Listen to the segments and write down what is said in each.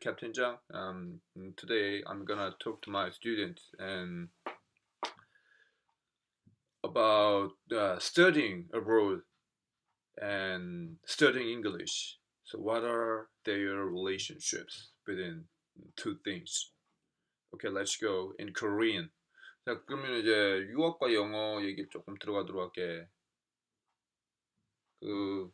Captain Zhang. Today I'm gonna talk to my students and about studying abroad and studying English. So what are their relationships between two things? Okay, let's go in Korean. 자, 그러면 이제 유학과 영어 얘기 조금 들어가도록 할게. 그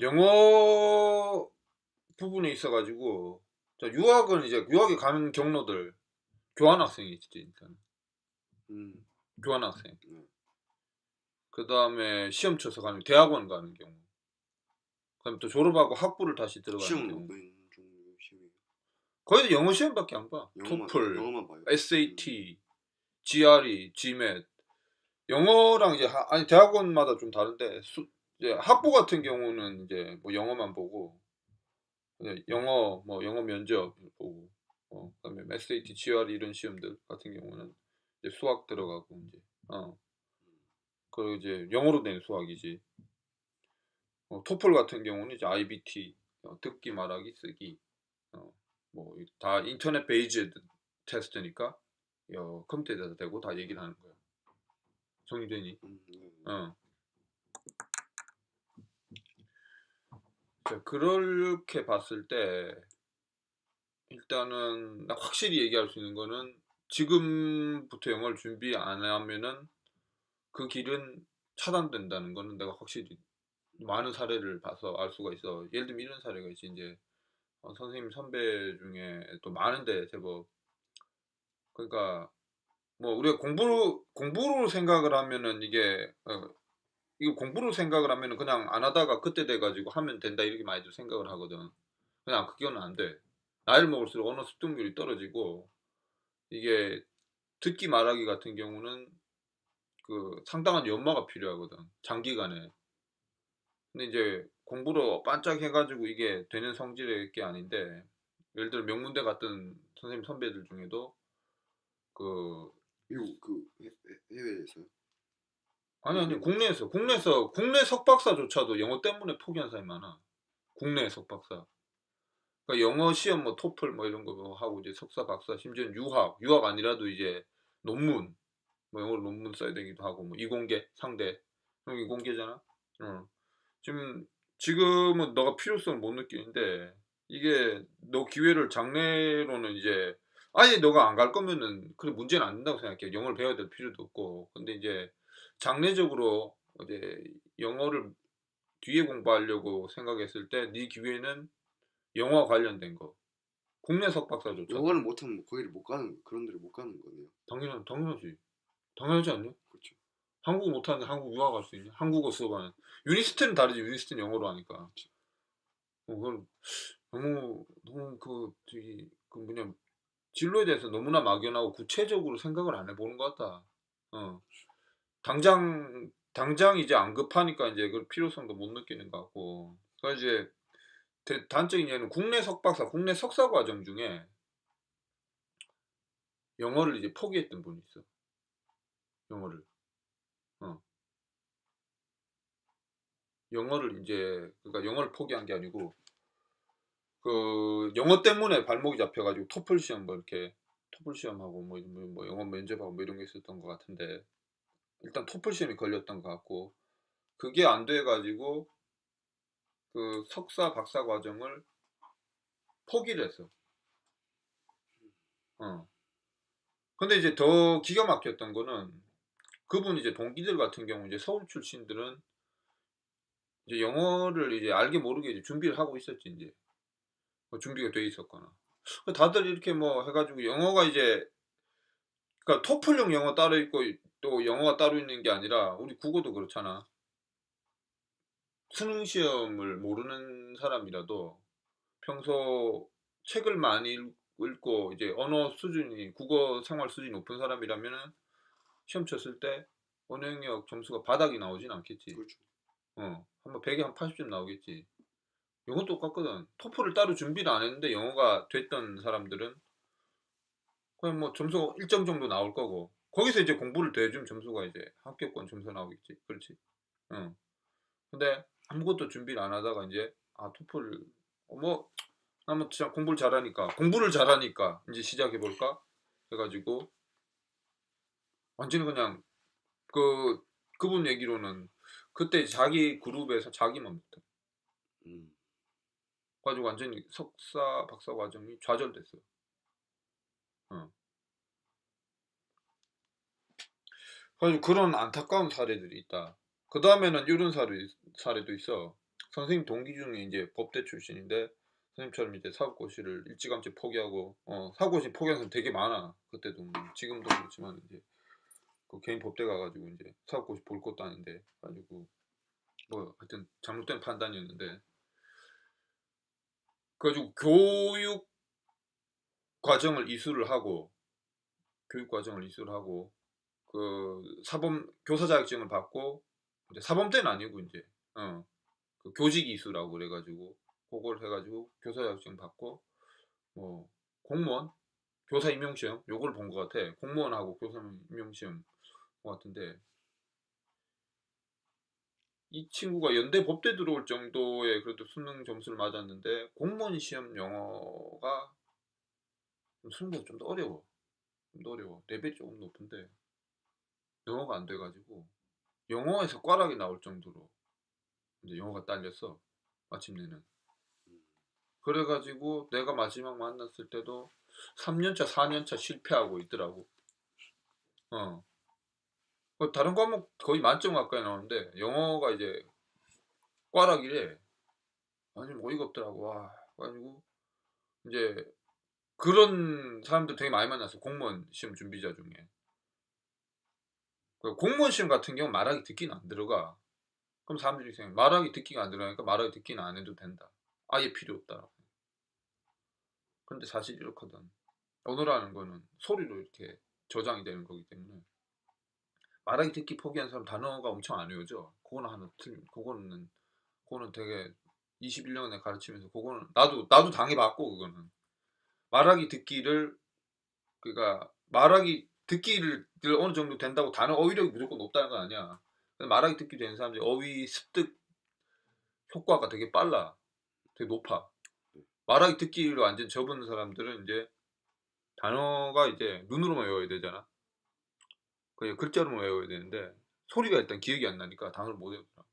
영어 부분에 있어가지고 자, 유학은 이제 유학에 가는 경로들 교환학생이지 일단 교환학생. 그 다음에 시험 쳐서 가는 대학원 가는 경우. 그다음 또 졸업하고 학부를 다시 들어가는 시험은 경우. 어떤 종류 시험이에요? 거의 다 영어 시험밖에 안 봐. 토플, 영어만 봐요. SAT, GRE, GMAT. 영어랑 이제 아니 대학원마다 좀 다른데 이제 학부 같은 경우는 이제 뭐 영어만 보고 영어 뭐 영어 면접 보고 그다음에 SAT, GRE 이런 시험들 같은 경우는 이제 수학 들어가고 이제 그리고 이제 영어로 된 수학이지. 토플 같은 경우는 이제 IBT 듣기 말하기 쓰기 뭐 다 인터넷 베이지드 테스트니까 컴퓨터에다 대고 다 얘기를 하는 거야. 정리되니? 자, 그렇게 봤을 때 일단은 확실히 얘기할 수 있는 거는 지금부터 영어를 준비 안 하면은 그 길은 차단된다는 거는 내가 확실히 많은 사례를 봐서 알 수가 있어. 예를 들면 이런 사례가 있지. 이제 선생님 선배 중에 또 많은데 제법 그러니까 뭐 우리가 공부로 생각을 하면은 이게 이거 공부로 생각을 하면은 그냥 안 하다가 그때 돼 가지고 하면 된다 이렇게 많이들 생각을 하거든. 그냥 그거는 안 돼. 나이를 먹을수록 언어 습득률이 떨어지고 이게 듣기 말하기 같은 경우는 그 상당한 연마가 필요하거든. 장기간에. 근데 이제 공부로 반짝 해가지고 이게 되는 성질의 게 아닌데 예를 들어 명문대 갔던 선생님 선배들 중에도 그 미국 해외에서요? 아니 국내에서 국내 석박사조차도 영어 때문에 포기한 사람이 많아. 국내 석박사. 그러니까 영어 시험 뭐 토플 뭐 이런 거 하고 이제 석사 박사 심지어는 유학 아니라도 이제 논문 뭐 영어로 논문 써야 되기도 하고 뭐 이공계 상대 형 이공계잖아. 지금은 너가 필요성을 못 느끼는데 이게 너 기회를 장래로는 이제 아예 너가 안 갈 거면은 그래 문제는 안 된다고 생각해. 영어를 배워야 될 필요도 없고. 근데 이제 장래적으로 이제 영어를 뒤에 공부하려고 생각했을 때 네 기회는 영어 관련된 거. 국내 석박사조차도. 영어를 못하면 거기를 못 가는 그런 데를 못 가는 거네요. 당연하지. 당연하지 않냐? 그렇죠. 한국어 못하는데 한국 유학 갈 수 있냐? 한국어 수업하는. 유니스트는 다르지. 유니스트는 영어로 하니까. 그건 너무 저기 그 뭐냐 진로에 대해서 너무나 막연하고 구체적으로 생각을 안 해보는 것 같다. 당장 이제 안 급하니까 이제 그 필요성도 못 느끼는 것 같고. 그래서 이제 단적인 예는 국내 석박사, 국내 석사 과정 중에 영어를 이제 포기했던 분이 있어. 영어를. 영어를 이제 그러니까 영어를 포기한 게 아니고 그 영어 때문에 발목이 잡혀가지고 토플 시험 뭐 이렇게 토플 시험하고 뭐 영어 면접하고 뭐 이런 게 있었던 것 같은데 일단 토플 시험이 걸렸던 것 같고 그게 안 돼가지고 그 석사 박사 과정을 포기를 했어. 근데 이제 더 기가 막혔던 거는 그분 이제 동기들 같은 경우 이제 서울 출신들은 이제 영어를 이제 알게 모르게 이제 준비를 하고 있었지 이제 뭐 준비가 돼 있었거나 다들 이렇게 뭐 해가지고 영어가 이제 그러니까 토플용 영어 따로 있고 또 영어가 따로 있는 게 아니라 우리 국어도 그렇잖아. 수능 시험을 모르는 사람이라도 평소 책을 많이 읽고 이제 언어 수준이 국어 생활 수준이 높은 사람이라면은 시험 쳤을 때 언어 영역 점수가 바닥이 나오진 않겠지. 그렇죠. 한번 100에 한 80점 나오겠지. 영어 똑같거든. 토플을 따로 준비를 안 했는데 영어가 됐던 사람들은 그냥 뭐 점수 일정 정도 나올 거고 거기서 이제 공부를 더 해주면 점수가 이제 합격권 점수 나오겠지. 그렇지? 응. 근데 아무것도 준비를 안 하다가 이제 토플 뭐 한번 진짜 공부를 잘하니까 이제 시작해 볼까 해가지고 완전히 그냥 그분 얘기로는 그때 자기 그룹에서 자기만 못해. 음. 가지고 완전히 석사 박사 과정이 좌절됐어요. 어. 가지고 그런 안타까운 사례들이 있다. 그 다음에는 이런 사례도 있어. 선생님 동기 중에 이제 법대 출신인데 선생님처럼 이제 사법고시를 일찌감치 포기하고 사법고시 포기한 사람 되게 많아. 그때도 지금도 그렇지만 이제 그 개인 법대 가가지고 이제 사법고시 볼 것도 아닌데 가지고 뭐 하여튼 잘못된 판단이었는데 그래가지고 교육 과정을 이수를 하고 그 사범 교사 자격증을 받고 이제 사범대는 아니고 이제 그 교직 이수라고 그래가지고 그걸 해가지고 교사 자격증 받고 뭐 공무원 교사 임용시험 요걸 본 것 같아. 공무원하고 교사 임용시험 것 같은데 이 친구가 연대 법대 들어올 정도의 그래도 수능 점수를 맞았는데 공무원 시험 영어가 수능보다 좀 더 어려워. 좀 더 어려워. 레벨이 조금 높은데 영어가 안 돼가지고 영어에서 꽈락이 나올 정도로 이제 영어가 딸렸어. 마침내는. 그래가지고 내가 마지막 만났을 때도 3년차, 4년차 실패하고 있더라고. 어. 다른 과목 거의 만점 가까이 나오는데 영어가 이제 꽈락이래. 아니 뭐 어이가 없더라고. 와. 그래가지고 이제 그런 사람들 되게 많이 만났어. 공무원 시험 준비자 중에. 그 공무원 시험 같은 경우 말하기 듣기는 안 들어가. 그럼 사람들이 생각 말하기 듣기가 안 들어가니까 말하기 듣기는 안 해도 된다. 아예 필요 없다. 근데 사실 이렇거든. 언어라는 거는 소리로 이렇게 저장이 되는 거기 때문에 말하기 듣기 포기한 사람 단어가 엄청 안 외워져. 그거는 하나 그거는 되게 21년에 가르치면서 그거는 나도 당해봤고 그거는 말하기 듣기를 그러니까 말하기 듣기를 어느 정도 된다고 단어 어휘력이 무조건 높다는 건 아니야. 근데 말하기 듣기 되는 사람들이 어휘 습득 효과가 되게 빨라. 되게 높아. 말하기 듣기를 완전 접은 사람들은 이제 단어가 이제 눈으로만 외워야 되잖아. 그냥 글자로만 외워야 되는데 소리가 일단 기억이 안 나니까 단어를 못 외우더라.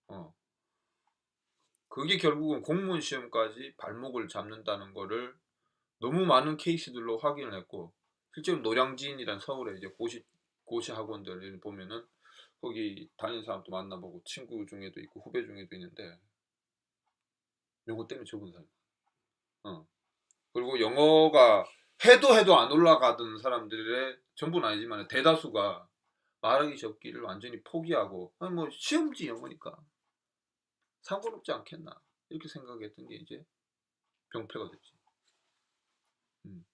어. 그게 결국은 공무원 시험까지 발목을 잡는다는 거를 너무 많은 케이스들로 확인을 했고 실제로 노량진이란 서울의 이제 고시 학원들 보면은 거기 다니는 사람도 만나보고 친구 중에도 있고 후배 중에도 있는데 영어 때문에 접은 사람. 어. 그리고 영어가 해도 안 올라가던 사람들의 전부는 아니지만 대다수가 말하기 적기를 완전히 포기하고 아니 뭐 시험지 영어니까 상관없지 않겠나 이렇게 생각했던 게 이제 병폐가 됐지. 음.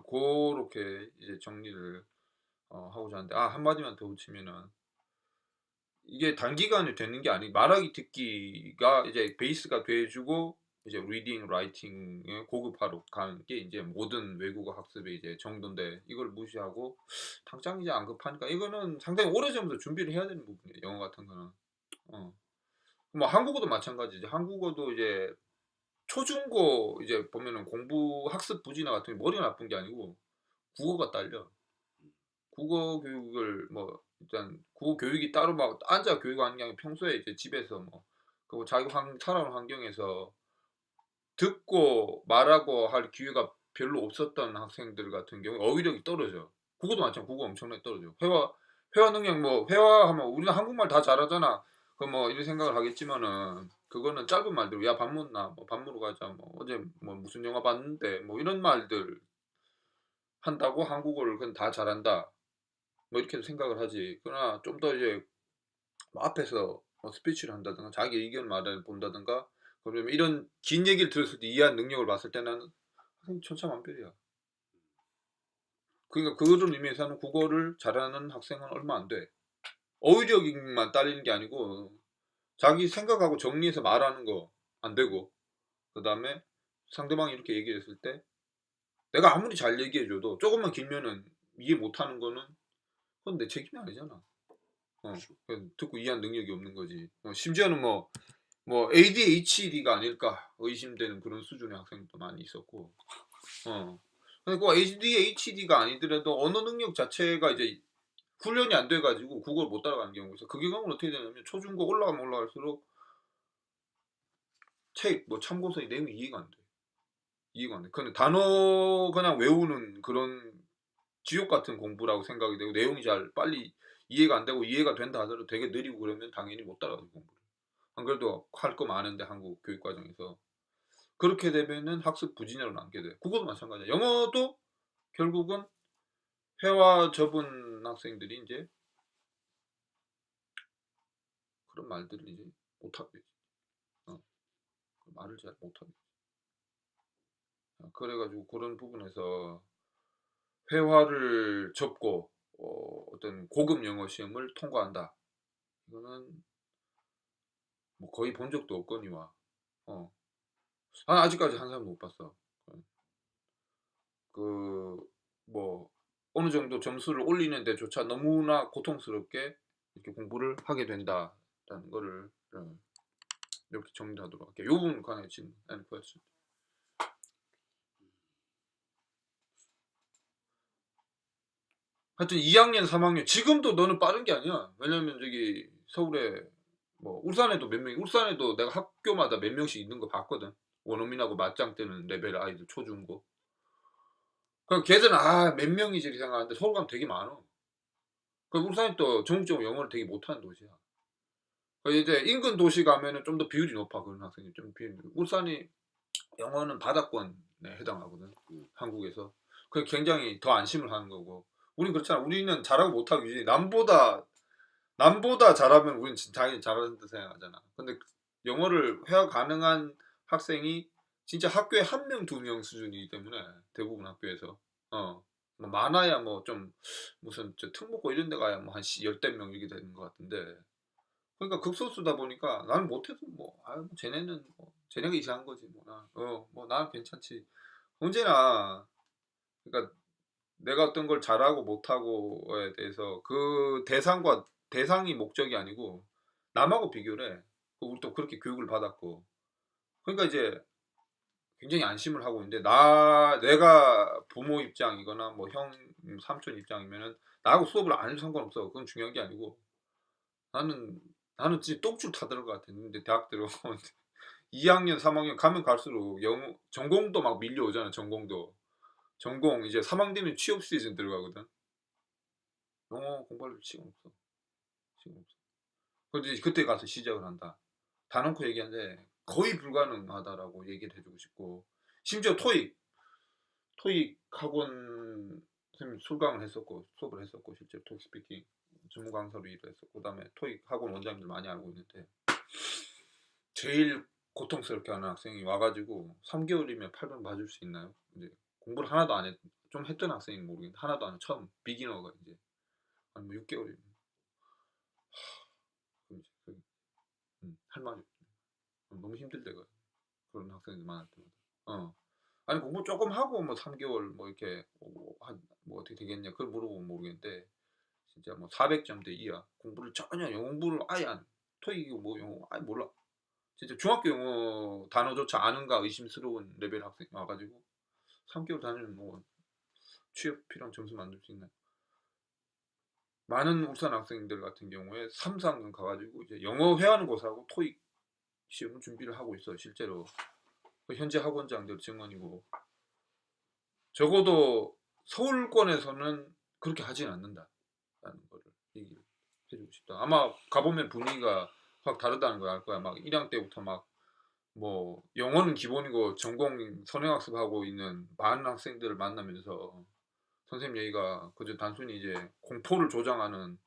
그렇게 이제 정리를 하고자 하는데 한마디만 더 붙이면은 이게 단기간에 되는 게 아니 말하기 듣기가 이제 베이스가 돼주고 이제 리딩 라이팅을 고급화로 가는 게 이제 모든 외국어 학습의 이제 정도인데 이걸 무시하고 당장 이제 안 급하니까 이거는 상당히 오래전부터 준비를 해야 되는 부분이에요. 영어 같은 거는. 뭐 한국어도 마찬가지지. 한국어도 이제 초중고 이제 보면은 공부 학습 부진화 같은 게 머리가 나쁜 게 아니고 국어가 딸려. 국어 교육을 뭐 일단 국어 교육이 따로 막 앉아 교육하는 게 아니라 평소에 이제 집에서 뭐 그리고 자기 살아온 환경에서 듣고 말하고 할 기회가 별로 없었던 학생들 같은 경우 어휘력이 떨어져. 국어도 마찬가지. 국어 엄청나게 떨어져. 회화 능력 뭐 회화하면 우리는 한국말 다 잘하잖아. 그 뭐 이런 생각을 하겠지만은 그거는 짧은 말대로 야 밥 먹나 뭐 밥 먹으러 가자 뭐 어제 뭐 무슨 영화 봤는데 뭐 이런 말들 한다고 한국어를 그냥 다 잘한다. 뭐 이렇게 생각을 하지. 그러나 좀 더 이제 뭐 앞에서 스피치를 한다든가 자기 의견 말을 본다든가 그러면 이런 긴 얘기를 들었을 때 이해한 능력을 봤을 때는 천차만별이야. 그러니까 그런 의미에서는 국어를 잘하는 학생은 얼마 안 돼. 어휘력만 딸리는 게 아니고 자기 생각하고 정리해서 말하는 거 안 되고 그 다음에 상대방이 이렇게 얘기했을 때 내가 아무리 잘 얘기해줘도 조금만 길면은 이해 못하는 거는 그건 내 책임이 아니잖아. 그렇죠. 듣고 이해한 능력이 없는 거지. 심지어는 뭐 ADHD가 아닐까 의심되는 그런 수준의 학생도 많이 있었고. 그리고 ADHD가 아니더라도 언어 능력 자체가 이제 훈련이 안 돼가지고 그걸 못 따라가는 경우가 있어. 그 경우는 어떻게 되냐면 초중고 올라가면 올라갈수록 책 뭐 참고서의 내용이 이해가 안 돼. 이해가 안 돼. 근데 단어 그냥 외우는 그런 지옥 같은 공부라고 생각이 되고 내용이 잘 빨리 이해가 안 되고 이해가 된다 하더라도 되게 느리고 그러면 당연히 못 따라가지 공부를. 안 그래도 할 거 많은데 한국 교육 과정에서 그렇게 되면은 학습 부진으로 남게 돼. 국어도 마찬가지야. 영어도 결국은 회화 접은 학생들이 이제 그런 말들을 이제 못하게 되지. 말을 잘 못하게. 그래가지고 그런 부분에서 회화를 접고 어떤 고급 영어 시험을 통과한다. 이거는 뭐 거의 본 적도 없거니와. 아직까지 한 사람도 못 봤어. 뭐 어느 정도 점수를 올리는 데조차 너무나 고통스럽게 이렇게 공부를 하게 된다라는 거를 이렇게 정리하도록 할게요. 요 부분 관해 지금 any question? 하여튼 2학년, 3학년 지금도 너는 빠른 게 아니야. 왜냐면 저기 서울에 뭐 울산에도 울산에도 내가 학교마다 몇 명씩 있는 거 봤거든. 원어민하고 맞짱 뜨는 레벨 아이들 초중고. 그럼 걔들은 몇 명이지 생각하는데 서울 가면 되게 많아. 그 울산이 또 전국적으로 영어를 되게 못하는 도시야. 이제 인근 도시 가면은 좀 더 비율이 높아. 그런 학생이 좀 비율이. 울산이 영어는 바닥권에 해당하거든. 한국에서. 그 굉장히 더 안심을 하는 거고. 우린 그렇잖아. 우리는 잘하고 못하고 이제 남보다 잘하면 우린 당연히 잘하는다 생각하잖아. 근데 영어를 회화 가능한 학생이 진짜 학교에 한 명, 두 명 수준이기 때문에 대부분 학교에서 뭐 많아야 뭐 좀 무슨 저 특목고 이런 데 가야 뭐 한 열댓 명 이렇게 되는 것 같은데 그러니까 극소수다 보니까 나는 못해도 뭐 쟤네는 뭐 쟤네가 이상한 거지 뭐 나는 괜찮지. 언제나 그러니까 내가 어떤 걸 잘하고 못하고에 대해서 그 대상이 목적이 아니고 남하고 비교를 해. 우리 또 그렇게 교육을 받았고. 그러니까 이제 굉장히 안심을 하고 있는데 내가 부모 입장이거나 뭐 형, 삼촌 입장이면은 나하고 수업을 안 해도 상관없어. 그건 중요한 게 아니고 나는 진짜 똥줄 타들어갈 것 같아. 근데 대학 들어가면 2학년, 3학년 가면 갈수록 영어 전공도 막 밀려오잖아. 전공 이제 3학년 되면 취업 시즌 들어가거든. 영어 공부할 시간 없어. 시간 없어. 근데 그때 가서 시작을 한다. 다 놓고 얘기하는데 거의 불가능하다라고 얘기를 해주고 싶고 심지어 토익 학원 선생님 수강을 했었고 수업을 했었고 실제로 토익 스피킹 전문 강사로 일을 했었고 그다음에 토익 학원 원장님들 많이 알고 있는데 제일 고통스럽게 하는 학생이 와가지고 3개월이면 800 맞을 수 있나요? 이제 공부를 하나도 안 했, 좀 했던 학생인 모르겠는데 하나도 안 해. 처음 비기너가 이제 한 뭐 6개월이면 할 말이 없죠. 너무 힘들대가 그런 학생들 많을 때마다. 아니 공부 조금 하고 뭐 3개월 뭐 이렇게 뭐 어떻게 되겠냐 그걸 물어보면 모르겠는데 진짜 뭐 400점대 이하 공부를 전혀 영어 공부를 아예 안 토익이고 뭐 영어 아예 몰라. 진짜 중학교 영어 단어조차 아는가 의심스러운 레벨 학생 와가지고 3개월 다니는 뭐 취업 필요한 점수 만들 수 있나요? 많은 울산 학생들 같은 경우에 3, 4학년 가가지고 이제 영어 회화는 고사하고 토익 시험 준비를 하고 있어요 실제로. 현재 학원장들 증언이고 적어도 서울권에서는 그렇게 하진 않는다라는 거를 얘기를 해주고 싶다. 아마 가보면 분위기가 확 다르다는 걸 알 거야. 막 1학년 때부터 막 뭐 영어는 기본이고 전공 선행학습하고 있는 많은 학생들을 만나면서 선생님 얘기가 그저 단순히 이제 공포를 조장하는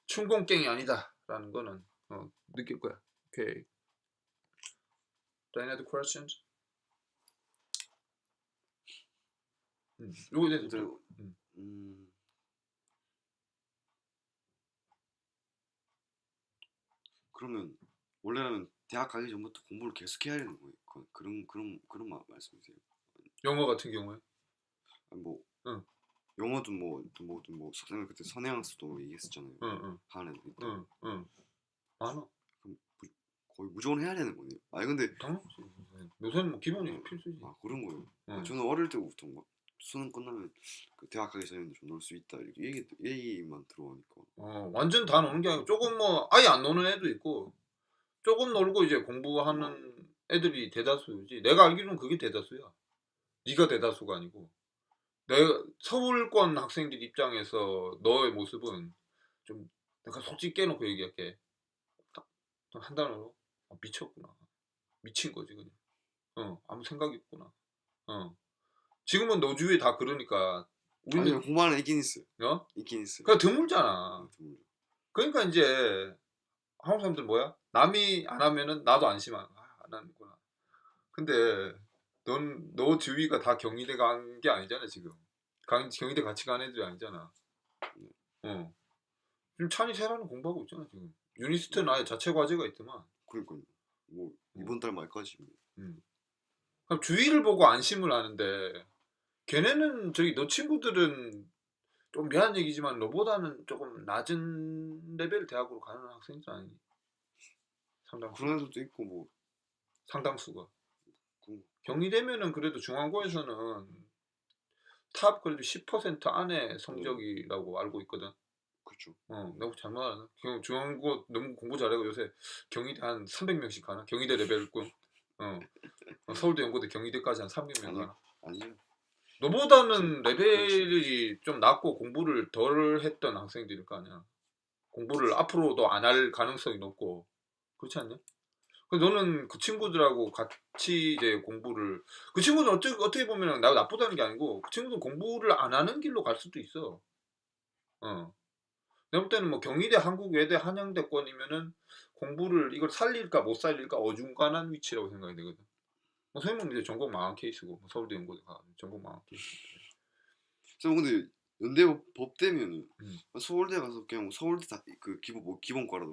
춘공갱이 아니다라는 거는 느낄 거야. 오케이. Any other questions? 요거에 대해서 근데 좀, 그러면 원래는 대학 가기 전부터 공부를 계속 해야 되는 거예요. 그런 말씀이세요? 영어 같은 경우에. 아니, 뭐 응. 영어도 뭐 선생님 그때 선행학습도 얘기했었잖아요. 응. 하는 애들 있다고. 응. 많아. 그럼 거의 무조건 해야 되는 거네요. 아니 근데 당연하지. 요새는 뭐 기본이 필수지. 그런 거예요. 응. 저는 어릴 때부터 막 수능 끝나면 그 대학 가기 전에는 좀 놀 수 있다 이렇게 얘기만 들어오니까. 완전 다 노는 게 아니고 조금 뭐 아예 안 노는 애도 있고 조금 놀고 이제 공부하는 애들이 대다수지. 내가 알기로는 그게 대다수야. 네가 대다수가 아니고. 내가 서울권 학생들 입장에서 너의 모습은 좀 내가 솔직히 깨놓고 얘기할게. 딱 한 단어로 미쳤구나. 미친 거지 그냥. 아무 생각이 없구나. 지금은 너 주위에 다 그러니까 아니 우리는 공부하는 있긴 있어요. 어? 있긴 있어요. 그러니까 드물잖아. 드물죠. 그러니까 이제 한국 사람들 뭐야? 남이 안 하면은 나도 안심하는 안 하는구나. 근데 너 주위가 다 경희대 간 게 아니잖아 지금. 경희대 같이 간 애들이 아니잖아. 지금 찬이 세라는 공부하고 있잖아 지금. 유니스트는 아예 자체 과제가 있더만. 그러니까요. 뭐 이번 달 말까지. 그럼 주위를 보고 안심을 하는데 걔네는 저기 너 친구들은 좀 미안한 얘기지만 너보다는 조금 낮은 레벨 대학으로 가는 학생들 아니니? 상당수. 그런 애들도 있고 뭐 상당수가. 그, 경희대면은 그래도 중앙고에서는 탑 그래도 10% 안에 성적이라고 알고 있거든. 그렇죠. 내가 잘못 알았나? 중앙고 너무 공부 잘하고 요새 경희대 한 300명씩 가나? 경희대 레벨군. 서울대, 연고대, 경희대까지 한 300명 가나? 아니요. 너보다는 레벨이 좀 낮고 공부를 덜 했던 학생들일 거 아니야. 공부를 앞으로도 안 할 가능성이 높고. 그렇지 않냐? 너는 그 친구들하고 같이 이제 공부를 그 친구는 어떻게 보면 나쁘다는 게 아니고 그 친구는 공부를 안 하는 길로 갈 수도 있어. 내가 볼 때는 뭐 경희대, 한국외대, 한양대권이면은 공부를 이걸 살릴까 못 살릴까 어중간한 위치라고 생각이 되거든. 뭐 선생님은 이제 전공 망한 케이스고 뭐 서울대, 연고대 가 전공 망한 케이스. 근데 연대 법대면은 서울대 가서 그냥 서울대 다 그 기본과라도